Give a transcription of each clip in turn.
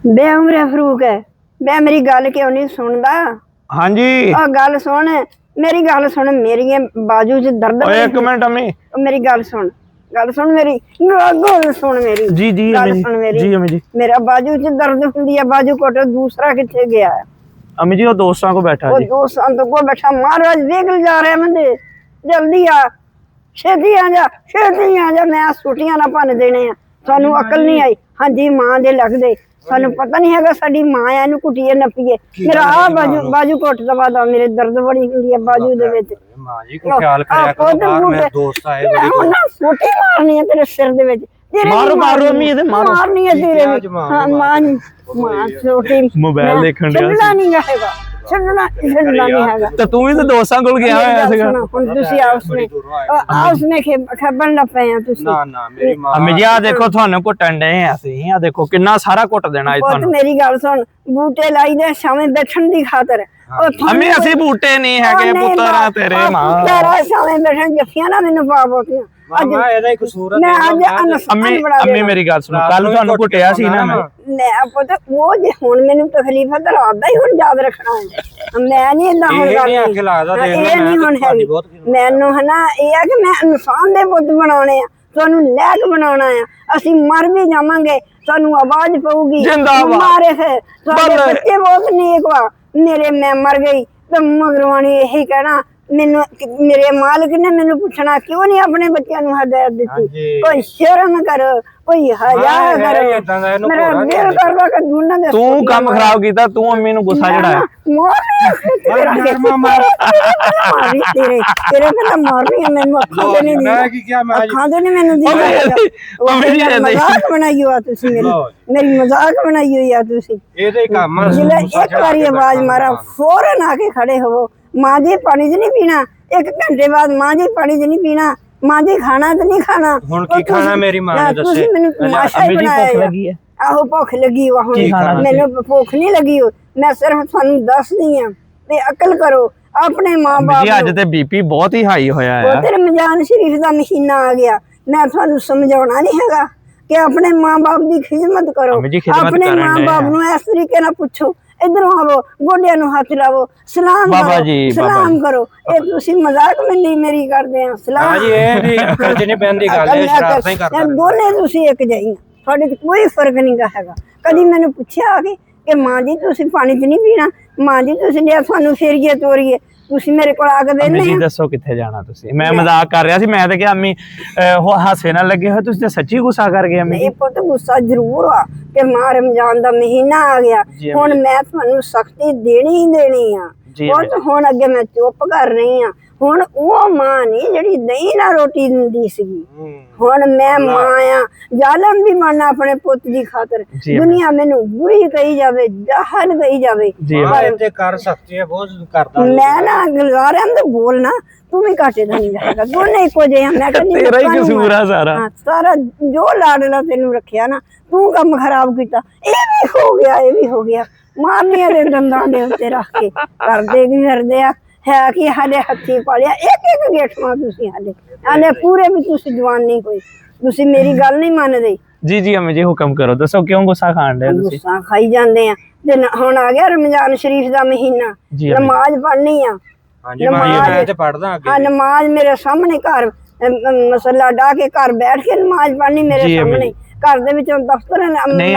बेउमर फरूक है बे मेरी गल क्यों नहीं सुनदा। हाँ जी गल सुन मेरी गल सुन मेरी बाजू च दर्द एक मिनट अम्मी मेरी गल सुन मेरी गल सुन मेरी जी जी गल सुन मेरी जी अम्मी जी मेरा बाजू च दर्द हुंदी है बाजू कोट दूसरा किथे गया है अम्मी जी वो दोस्तों को बैठा वो जी दोस्तों तो को बैठा महाराज वेगल जा रहे मैं जल्दी आ छेती आ जा मैं छुट्टियां ना भन देने आ सानू अकल नहीं आई। हाँ जी मां दे लगदे सानू पता नहीं है साडी मां है इनू कुटिए नपीए मेरा आ बाजू कोट दबा दा मेरे दर्द बड़ी हुंदी है बाजू दे विच मां जी को ख्याल करया करो बाहर में दोस्त आए बड़ी ना छोटी मारनी है तेरे सिर दे विच मारो मारो अम्मी ये मारो मारनी है तेरे हां मां छोटी मोबाइल देखण दिया छड्डना नहीं जाएगा छड्डना नहीं हैगा तो तू भी तो दोस्तां कोल गया होया सीगा हुन तुसी आपस में खबन लग पे हैं तुसी ना ना मेरी मां अम्मी जी आ देखो थानू घुटन डे ਅਸੀਂ ਆ ਦੇਖੋ ਕਿੰਨਾ ਸਾਰਾ ਘੁੱਟ ਦੇਣਾ ਅੱਜ ਤੁਹਾਨੂੰ मेरी गल सुन बूटे लाई दे शामे बैठन दी खातर अम्मी ਅਸੀਂ ਬੂਟੇ ਨਹੀਂ ਹੈਗੇ ਪੁੱਤਰ ਆ ਤੇਰੇ ਮਾਂ तेरा शामे बैठन जफियां ना मैनू पा बोतियां मां ਇਹਦਾ ਹੀ ਕਸੂਰ मैं है आज अम्मी मेरी गल सुनो कल ਤੁਹਾਨੂੰ ਘੁੱਟਿਆ ਸੀ ना मैं पता वो जे हुन मैनू तकलीफ है तो रात दा ही हुन याद रखना है मैं नहीं इंदा हुन ਇਹ ਨਹੀਂ ਆਖੇ ਲੱਗਦਾ ਦੇਖ ये नहीं हुन है मैनू है ना ये है कि मैं इंसान दे पुੱਤ बनाने आ ਤੁਹਾਨੂੰ ਲੈਕ ਬਣਾਉਣਾ ਆ ਅਸੀਂ ਮਰ ਵੀ ਜਾਵਾਂਗੇ ਤੁਹਾਨੂੰ ਆਵਾਜ਼ ਪਊਗੀ ਮਾਰੇ ਸੇ ਸਾਡੇ ਬੱਚੇ ਬਹੁਤ ਨੇਕ ਵਾ ਮੇਰੇ मैं मर गई तो मगरवानी यही कहना ਮੈਨੂੰ ਮੇਰੇ ਮਾਲਕ ਨੇ ਮੈਨੂੰ ਪੁੱਛਣਾ ਕਿਉਂ ਨਹੀਂ ਆਪਣੇ ਬੱਚਿਆਂ ਨੂੰ ਹਦਾਇਤ ਦਿੱਤੀ ਕੋਈ ਸ਼ਰਮ ਕਰ ਕੋਈ ਹਯਾ ਕਰ ਮੇਰਾ ਦਿਲ ਕਰਦਾ ਕਿ ਦੋਨਾਂ ਦੇ ਤੂੰ ਕੰਮ ਖਰਾਬ ਕੀਤਾ ਤੂੰ ਅੰਮੀ ਨੂੰ ਗੁੱਸਾ ਚੜਾਇਆ तेरे पे मारनी है मैनू अखां दे नहीं मैं की क्या मैं अखां दे नहीं मैनू दी मजाक बनाई हो तुसी मेरी मजाक बनाई हुई है तुसी ਇਹਦੇ ਕੰਮ जिले एक बारी आवाज मारा फौरन आके खड़े हो मां जी पानी च नहीं पीना एक घंटे बाद मां जी पानी च नहीं पीना मां जी खाना तो नहीं खाना ਹੁਣ ਕੀ ਖਾਣਾ ਮੇਰੀ ਮਾਂ ਨੇ ਦੱਸੇ मैनू तमाशा ही बनाया लगी है आहो भुख लगी वा हुन मैनू भुख नहीं लगी मैं सिर्फ थानू दसदी हां ते अकल करो अपने मां बाप जी आज ते बीपी बहुत ही हाई होया है तेरे रमजान शरीफ दा महीना आ गया मैं थानू समझाउणा नहीं हैगा कि अपने मां बाप दी खिदमत करो अपने मां बाप नू इस तरीके ना पूछो इधरों आवो गोडियां नू हाथ लावो सलाम सलाम करो ये तुसी मजाक में नहीं मेरी करदे हैं सलाम हां जी ये भी अकल च नहीं पैंदी गल है शरारत नहीं करदा दोने तुसी एक जाई ਤੁਹਾਡੇ ਚ ਕੋਈ ਫਰਕ ਨਹੀਂ ਹੈਗਾ ਕਦੀ ਮੈਨੂੰ ਪੁੱਛਿਆ ਆ ਕੇ ਕਿ ਮਾਂ ਜੀ ਤੁਸੀਂ ਪਾਣੀ ਚ ਨਹੀਂ ਪੀਣਾ ਮਾਂ ਜੀ ਤੁਸੀਂ ਲਿਆ ਤੁਹਾਨੂੰ ਫੇਰੀਏ ਤੋਰੀਏ ਤੁਸੀਂ ਮੇਰੇ ਕੋਲ ਆ ਕੇ ਬੈਠੇ ਜੀ ਦੱਸੋ ਕਿੱਥੇ ਜਾਣਾ ਤੁਸੀਂ ਮੈਂ ਮਜ਼ਾਕ ਕਰ ਰਿਹਾ ਸੀ ਮੈਂ ਤਾਂ ਕਿਹਾ ਅੰਮੀ ਹਾਸੇ ਨਾਲ ਲੱਗੇ ਹੋਏ ਤੁਸੀਂ ਤਾਂ ਸੱਚੀ ਗੁੱਸਾ ਕਰ ਗਏ ਅੰਮੀ ਇਹ ਪੁੱਤ ਗੁੱਸਾ ਜ਼ਰੂਰ ਆ ਕਿ ਮਾਂ ਰਮਜ਼ਾਨ ਦਾ ਮਹੀਨਾ ਆ ਗਿਆ ਹੁਣ ਮੈਂ ਤੁਹਾਨੂੰ ਸਖਤੀ ਦੇਣੀ ਹੀ ਦੇਣੀ ਆ ਹੁਣ ਅੱਗੇ ਮੈਂ ਚੁੱਪ ਕਰ ਰਹੀ ਆ ਹੁਣ ਉਹ ਮਾਂ ਨਹੀਂ ਜਿਹੜੀ ਨਹੀਂ ਨਾ ਰੋਟੀ ਦਿੰਦੀ ਸੀਗੀ ਹੁਣ ਮੈਂ ਮਾਂ ਆ ਜ਼ਾਲਮ ਵੀ ਮੰਨਣਾ ਆਪਣੇ ਪੁੱਤ ਦੀ ਖਾਤਰ ਦੁਨੀਆ ਮੈਨੂੰ ਬੁਰੀ ਕਹੀ ਜਾਵੇ ਜਹਲ ਕਹੀ ਜਾਵੇ ਪਰ ਤੇ ਕਰ ਸਕਦੀ ਹੈ ਬਹੁਤ ਕਰਦਾ ਮੈਂ ਨਾ ਗਲਜ਼ਾਰਿਆਂ ਤੇ ਬੋਲਣਾ ਤੂੰ ਵੀ ਘਾਟੇ ਦਾ ਨਹੀਂ ਜਾਏਗਾ ਦੋਨੇ ਇੱਕੋ ਜਿਹੇ ਆ ਮੈਂ ਕਹਿੰਦੀ ਤੇਰਾ ਹੀ ਕਸੂਰ ਆ ਸਾਰਾ ਸਾਰਾ ਜੋ ਲਾਡਲਾ ਤੈਨੂੰ ਰੱਖਿਆ ਨਾ ਤੂੰ ਕੰਮ ਖਰਾਬ ਕੀਤਾ ਇਹ ਵੀ ਹੋ ਗਿਆ ਮਾਰਨੀਆਂ ਦੇ ਦੰਦਾਂ ਦੇ ਉੱਤੇ ਰੱਖ ਕੇ ਕਰਦੇ ਕੀ ਫਿਰਦੇ ਆ है कि हाले हथी पालिया एक गेठवा तुसी हाले आने पूरे भी तुसी जवान नहीं कोई तुसी मेरी गल नहीं मान दे जी जी हमें जी हुक्म करो दसो क्यों गुस्सा खान दे तुसी गुस्सा खाई जांदे आ ते हुन आ गया रमजान शरीफ दा महीना नमाज पढ़नी आ हां जी मैं ते पढ़दा आगे हां नमाज मेरे सामने घर मसला डा के घर बैठ के नमाज पढ़नी मेरे सामने घर दे विचों दफ्तर नहीं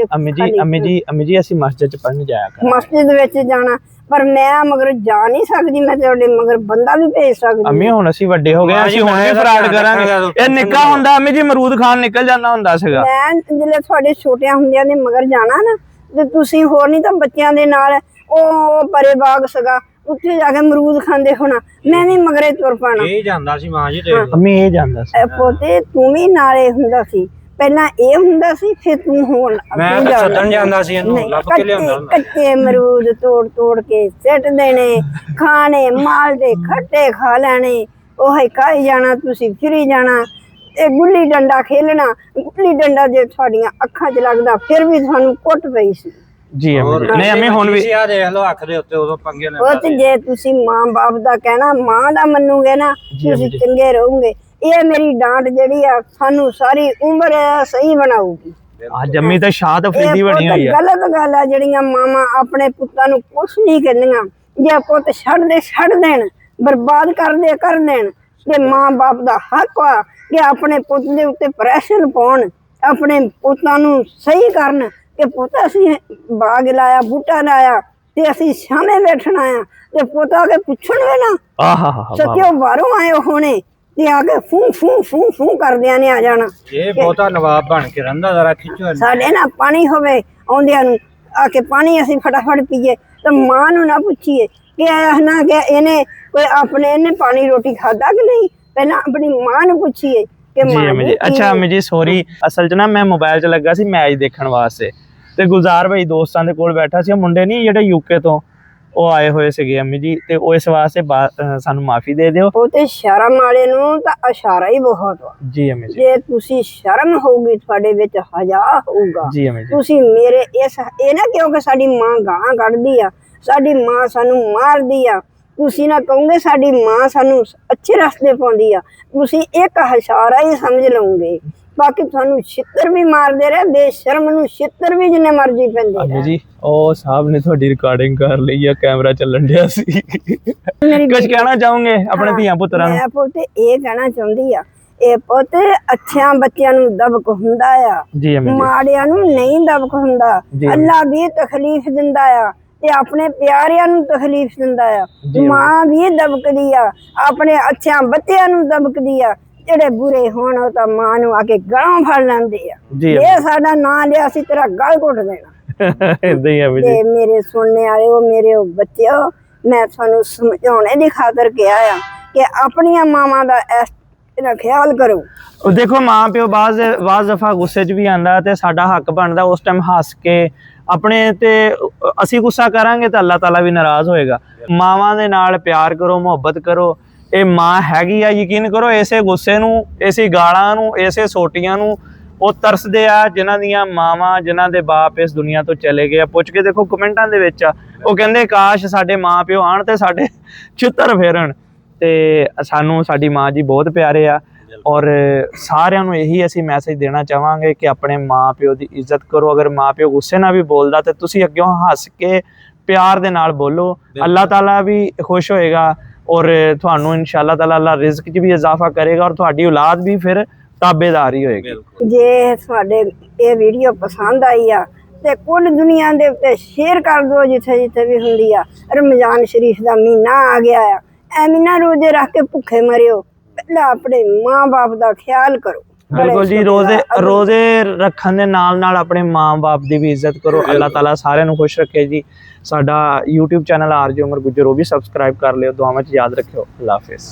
अम्मी जी ਅਸੀਂ ਮਸਜਿਦ ਚ ਪੜਨ ਜਾਇਆ ਕਰ मस्जिद विच जाना पर मैं मगर जा नहीं सकती मैं तेरे मगर बंदा भी भेज सकती अम्मी हुन ਅਸੀਂ ਵੱਡੇ ਹੋ ਗਏ ਅਸੀਂ ਹੁਣ ਵੀ ਫਰਾਡ ਕਰਾਂਗੇ ਇਹ ਨਿੱਕਾ ਹੁੰਦਾ अम्मी जी ਅਮਰੂਦ ਖਾਨ ਨਿਕਲ ਜਾਂਦਾ ਹੁੰਦਾ ਸੀਗਾ ਮੈਂ ਜਿਹੜੇ ਤੁਹਾਡੇ ਛੋਟਿਆਂ ਹੁੰਦਿਆਂ ਦੇ ਮਗਰ ਜਾਣਾ ਨਾ ਤੇ ਤੁਸੀਂ ਹੋਰ ਨਹੀਂ ਤਾਂ ਬੱਚਿਆਂ ਦੇ ਨਾਲ ਉਹ ਪਰੇ ਬਾਗ ਸਗਾ ਉੱਥੇ ਜਾ ਕੇ ਅਮਰੂਦ ਖਾਂਦੇ ਹੋਣਾ ਮੈਂ ਵੀ ਮਗਰੇ ਤੁਰ ਪਾਣਾ ਇਹ ਜਾਂਦਾ ਸੀ ਮਾਂ ਜੀ ਦੇਖ ਅम्मी ਇਹ ਜਾਂਦਾ ਸੀ ਪੋਤੇ ਤੂੰ ਵੀ ਨਾਲੇ ਹੁੰਦਾ ਸੀ ਪਹਿਲਾਂ ਇਹ ਹੁੰਦਾ ਸੀ ਫਿਰ ਤੂੰ ਹੁਣ ਮੈਂ ਤਾਂ ਛੱਡਣ ਜਾਂਦਾ ਸੀ ਇਹਨੂੰ ਲੱਭ ਕੇ ਲਿਆਉਂਦਾ ਕੱਚੇ ਅਮਰੂਦ ਤੋੜ ਕੇ ਸਿੱਟ ਦੇਣੇ ਖਾਣੇ ਮਾਲ ਦੇ ਖੱਟੇ ਖਾ ਲੈਣੇ ਉਹ ਹੀ ਖਾਈ ਜਾਣਾ ਤੁਸੀਂ ਫਿਰੀ ਜਾਣਾ ਇਹ ਗੁੱਲੀ ਡੰਡਾ ਖੇਲਣਾ ਗੁੱਲੀ ਡੰਡਾ ਜੇ ਤੁਹਾਡੀਆਂ ਅੱਖਾਂ 'ਚ ਲੱਗਦਾ ਫਿਰ ਵੀ ਤੁਹਾਨੂੰ ਕੁੱਟ ਪਈ ਸੀ ਜੀ ਨਹੀਂ ਅਮੀ ਹੁਣ ਵੀ ਆ ਦੇਖ ਲਓ ਅੱਖ ਦੇ ਉੱਤੇ ਉਦੋਂ ਪੰਗੇ ਲੈਂਦਾ ਉਹ ਤੇ ਜੇ ਤੁਸੀਂ ਮਾਂ ਬਾਪ ਦਾ ਕਹਿਣਾ ਮਾਂ ਦਾ ਮੰਨੂਗੇ ਨਾ ਤੁਸੀਂ ਚੰਗੇ ਰਹੋਗੇ ਇਹ ਮੇਰੀ ਡਾਂਟ ਜਿਹੜੀ ਆ ਸਾਨੂੰ ਸਾਰੀ ਉਮਰ ਸਹੀ ਬਣਾਊਗੀ ਅੱਜ ਅੰਮੀ ਤਾਂ ਸ਼ਾਹ ਤਫਰੀਦੀ ਬਣੀ ਹੋਈ ਆ। ਗਲਤ ਗੱਲ ਆ ਜਿਹੜੀਆਂ ਮਾਵਾਂ ਆਪਣੇ ਪੁੱਤਾਂ ਨੂੰ ਕੁਛ ਨਹੀਂ ਕਹਿੰਦੀਆਂ। ਜੇ ਪੁੱਤ ਛੱਡ ਦੇਣ, ਬਰਬਾਦ ਕਰ ਦੇਣ ਤੇ ਮਾਂ ਬਾਪ ਦਾ ਹੱਕ ਆ ਕਿ ਆਪਣੇ ਪੁੱਤ ਦੇ ਉੱਤੇ ਪ੍ਰੈਸ਼ਰ ਪਾਉਣ, ਆਪਣੇ ਪੁੱਤਾਂ ਨੂੰ ਸਹੀ ਕਰਨ ਕਿ ਪੁੱਤ ਅਸੀਂ ਬਾਗ ਲਾਇਆ, ਬੂਟਾ ਲਾਇਆ ਤੇ ਅਸੀਂ ਸਾਹਮਣੇ ਬੈਠਣਾ ਆ ਤੇ ਪੁੱਤ ਆ ਕੇ ਪੁੱਛਣਗੇ ਨਾ ਸੱਚੋ ਬਾਹਰੋਂ ਆਏ ਹੋਣੇ ਤੇ ਆ ਕੇ ਫੂ ਕਰਦਿਆਂ ਨੇ ਆ ਜਾਣਾ। ਇਹ ਬਹੁਤਾ ਨਵਾਬ ਬਣ ਕੇ ਰਹਿੰਦਾ, ਜ਼ਰਾ ਖਿੱਚੋ। ਸਾਡੇ ਨਾ ਪਾਣੀ ਹੋਵੇ ਆਉਂਦਿਆਂ ਨੂੰ ਆ ਕੇ ਪਾਣੀ ਅਸੀਂ ਫਟਾਫਟ ਪੀਏ ਤਾਂ ਮਾਂ ਨੂੰ ਨਾ ਪੁੱਛੀਏ ਕਿ ਨਾ ਕਿ ਇਹਨੇ ਪਾਣੀ ਰੋਟੀ ਖਾਧਾ ਕਿ ਨਹੀਂ, ਪਹਿਲਾਂ ਆਪਣੀ ਮਾਂ ਨੂੰ ਪੁੱਛੀਏ ਕਿ ਮਾਂ ਜੀ। ਅੱਛਾ ਅੰਮੀ ਜੀ ਸੌਰੀ, ਅਸਲ 'ਚ ਨਾ ਮੈਂ ਮੋਬਾਈਲ 'ਚ ਲੱਗਾ ਸੀ ਮੈਚ ਦੇਖਣ ਵਾਸਤੇ ਤੇ ਗੁਲਜ਼ਾਰ ਭਾਈ ਦੋਸਤਾਂ ਦੇ ਕੋਲ ਬੈਠਾ ਸੀ। ਉਹ ਮੁੰਡੇ ਨਹੀਂ ਜਿਹੜੇ ਯੂਕੇ ਤੋਂ ਉਹ ਆਏ ਹੋਏ ਸੀਗੇ ਅੰਮੀ ਜੀ, ਤੇ ਉਹ ਇਸ ਵਾਸਤੇ ਸਾਨੂੰ ਮਾਫੀ ਦੇ ਦਿਓ। ਉਹ ਤੇ ਸ਼ਰਮ ਵਾਲੇ ਨੂੰ ਤਾਂ ਇਸ਼ਾਰਾ ਹੀ ਬਹੁਤ ਵਾ ਜੀ ਅੰਮੀ ਜੀ। ਜੇ ਤੁਸੀਂ ਸ਼ਰਮ ਹੋਊਗੀ ਤੁਹਾਡੇ ਵਿੱਚ ਹਯਾ ਹੋਊਗਾ ਜੀ ਅੰਮੀ ਜੀ। ਤੁਸੀਂ ਮੇਰੇ ਇਹ ਨਾ ਕਿਉਂਕਿ ਸਾਡੀ ਮਾਂ ਗਾਲਾਂ ਕੱਢਦੀ ਆ, ਸਾਡੀ ਮਾਂ ਸਾਨੂੰ ਮਾਰਦੀ ਆ, ਤੁਸੀਂ ਨਾ ਕਹੋਗੇ ਸਾਡੀ ਮਾਂ ਸਾਨੂੰ ਅੱਛੇ ਰਸਤੇ ਪਾਉਂਦੀ ਆ, ਤੁਸੀਂ ਇੱਕ ਇਸ਼ਾਰਾ ਹੀ ਸਮਝ ਲਓਗੇ। ਬਾਕੀ ਤੁਹਾਨੂੰ ਛਿੱਤਰ ਵੀ ਮਾਰਦੇ ਰਹੇ, ਬੇਸ਼ਰਮ ਨੂੰ ਛਿੱਤਰ ਵੀ ਜਿੰਨੇ ਮਰਜ਼ੀ ਪੈਂਦੇ ਰਹੇ। ਜੀ ਉਹ ਸਾਹਿਬ ਨੇ ਤੁਹਾਡੀ ਰਿਕਾਰਡਿੰਗ ਕਰ ਲਈ ਆ, ਕੈਮਰਾ ਚੱਲਣ ਡਿਆ ਸੀ। ਕੁਝ ਕਹਿਣਾ ਚਾਹੋਗੇ ਆਪਣੇ ਧੀਆਂ ਪੁੱਤਰਾਂ ਨੂੰ? ਮੈਂ ਪੁੱਤ ਇਹ ਕਹਿਣਾ ਚਾਹੁੰਦੀ ਆ, ਇਹ ਪੁੱਤ ਅੱਛਿਆਂ ਬੱਚਿਆਂ ਨੂੰ ਦਬਕ ਹੁੰਦਾ ਆ, ਮਾੜਿਆਂ ਨੂੰ ਨਹੀਂ ਦਬਕ ਹੁੰਦਾ। ਅੱਲਾ ਵੀ ਤਕਲੀਫ ਦਿੰਦਾ ਆ ਤੇ ਆਪਣੇ ਪਿਆਰਿਆਂ ਨੂੰ ਤਕਲੀਫ ਦਿੰਦਾ ਆ। ਮਾਂ ਵੀ ਦਬਕਦੀ ਆ, ਆਪਣੇ ਅੱਛਿਆਂ ਬੱਚਿਆਂ ਨੂੰ ਦਬਕਦੀ ਆ। ਜਿਹੜੇ ਬੁਰੇ ਹੋਣ ਉਹ ਤਾਂ ਮਾਂ ਨੂੰ ਆ ਕੇ ਗਲਾਂ ਫੜ ਲੈਂਦੇ ਆ। ਇਹ ਸਾਡਾ ਨਾਂ ਲਿਆ ਸੀ ਤੇਰਾ ਗਲ ਘੁੱਟ ਦੇਣਾ। ਏਦਾਂ ਹੀ ਆ ਵੀ ਤੇ ਮੇਰੇ ਸੁਣਨੇ ਵਾਲਿਓ, ਮੇਰੇ ਬੱਚਿਓ, ਮੈਂ ਤੁਹਾਨੂੰ ਸਮਝਾਉਣੇ ਦੀ ਖਾਤਰ ਕਿਹਾ ਆ ਕਿ ਆਪਣੀਆਂ ਮਾਵਾਂ ਦਾ ਇਹਦਾ ਖਿਆਲ ਕਰੋ। ਉਹ ਦੇਖੋ ਮਾਂ ਪਿਓ ਬਾਜ਼ ਦਫਾ ਗੁੱਸੇ 'ਚ ਵੀ ਆਂਦਾ ਤੇ ਸਾਡਾ ਹੱਕ ਬਣਦਾ ਉਸ ਟਾਈਮ ਹੱਸ ਕੇ ਆਪਣੇ ਤੇ ਅਸੀਂ ਗੁੱਸਾ ਕਰਾਂਗੇ ਤਾਂ ਅੱਲਾਹ ਤਾਲਾ ਵੀ ਨਾਰਾਜ਼ ਹੋਏਗਾ। ਮਾਵਾਂ ਦੇ ਨਾਲ ਪਿਆਰ ਕਰੋ, ਮੁਹੱਬਤ ਕਰੋ। ਇਹ ਮਾਂ ਹੈਗੀ ਆ, ਯਕੀਨ ਕਰੋ ਇਸੇ ਗੁੱਸੇ ਨੂੰ, ਇਸੇ ਗਾਲਾਂ ਨੂੰ, ਇਸੇ ਸੋਟੀਆਂ ਨੂੰ ਉਹ ਤਰਸਦੇ ਆ ਜਿਨ੍ਹਾਂ ਦੀਆਂ ਮਾਵਾਂ, ਜਿਨ੍ਹਾਂ ਦੇ ਬਾਪ ਇਸ ਦੁਨੀਆ ਤੋਂ ਚਲੇ ਗਏ ਆ। ਪੁੱਛ ਕੇ ਦੇਖੋ ਕਮੈਂਟਾਂ ਦੇ ਵਿੱਚ ਉਹ ਕਹਿੰਦੇ ਕਾਸ਼ ਸਾਡੇ ਮਾਂ ਪਿਓ ਆਣ ਤੇ ਸਾਡੇ ਚਿੱਤਰ ਫੇਰਨ। ਤੇ ਸਾਨੂੰ ਸਾਡੀ ਮਾਂ ਜੀ ਬਹੁਤ ਪਿਆਰੇ ਆ ਔਰ ਸਾਰਿਆਂ ਨੂੰ ਇਹੀ ਅਸੀਂ ਮੈਸੇਜ ਦੇਣਾ ਚਾਹਾਂਗੇ ਕਿ ਆਪਣੇ ਮਾਂ ਪਿਓ ਦੀ ਇੱਜ਼ਤ ਕਰੋ। ਅਗਰ ਮਾਂ ਪਿਓ ਗੁੱਸੇ ਨਾਲ ਵੀ ਬੋਲਦਾ ਤੇ ਤੁਸੀਂ ਅੱਗਿਓਂ ਹੱਸ ਕੇ ਪਿਆਰ ਦੇ ਨਾਲ ਬੋਲੋ, ਅੱਲਾਹ ਤਾਲਾ ਵੀ ਖੁਸ਼ ਹੋਏਗਾ ਔਰ ਤੁਹਾਨੂੰ ਇਨਸ਼ਾਅੱਲਾ ਤਾਲਾ ਅੱਲਾ ਰਿਜ਼ਕ 'ਚ ਵੀ ਇਜ਼ਾਫਾ ਕਰੇਗਾ ਔਰ ਤੁਹਾਡੀ ਔਲਾਦ ਵੀ ਫਿਰ ਤਾਬੇਦਾਰ ਹੀ ਹੋਏਗੀ। ਜੇ ਤੁਹਾਡੇ ਇਹ ਵੀਡੀਓ ਪਸੰਦ ਆਈ ਆ ਤੇ ਕੁੱਲ ਦੁਨੀਆ ਦੇ ਉੱਤੇ ਸ਼ੇਅਰ ਕਰ ਦਿਓ ਜਿੱਥੇ ਵੀ ਹੁੰਦੀ ਆ। ਰਮਜ਼ਾਨ ਸ਼ਰੀਫ ਦਾ ਮਹੀਨਾ ਆ ਗਿਆ ਆ, ਐਵੇਂ ਨਾ ਰੋਜ਼ੇ ਰੱਖ ਕੇ ਭੁੱਖੇ ਮਰਿਓ, ਪਹਿਲਾਂ ਆਪਣੇ ਮਾਂ ਬਾਪ ਦਾ ਖਿਆਲ ਕਰੋ। ਬਿਲਕੁਲ ਜੀ, ਰੋਜ਼ੇ ਰੱਖਣ ਦੇ ਨਾਲ ਆਪਣੇ ਮਾਂ ਬਾਪ ਦੀ ਵੀ ਇੱਜ਼ਤ ਕਰੋ। ਅੱਲਾਹ ਤਾਲਾ ਸਾਰਿਆਂ ਨੂੰ ਖੁਸ਼ ਰੱਖੇ ਜੀ। ਸਾਡਾ YouTube ਚੈਨਲ ਆਰਜੇ ਉਮਰ ਗੁੱਜਰ ਉਹ ਵੀ ਸਬਸਕ੍ਰਾਈਬ ਕਰ ਲਿਓ। ਦੁਆਵਾਂ 'ਚ ਯਾਦ ਰੱਖਿਓ। ਅੱਲਾਹ ਹਾਫਿਜ਼।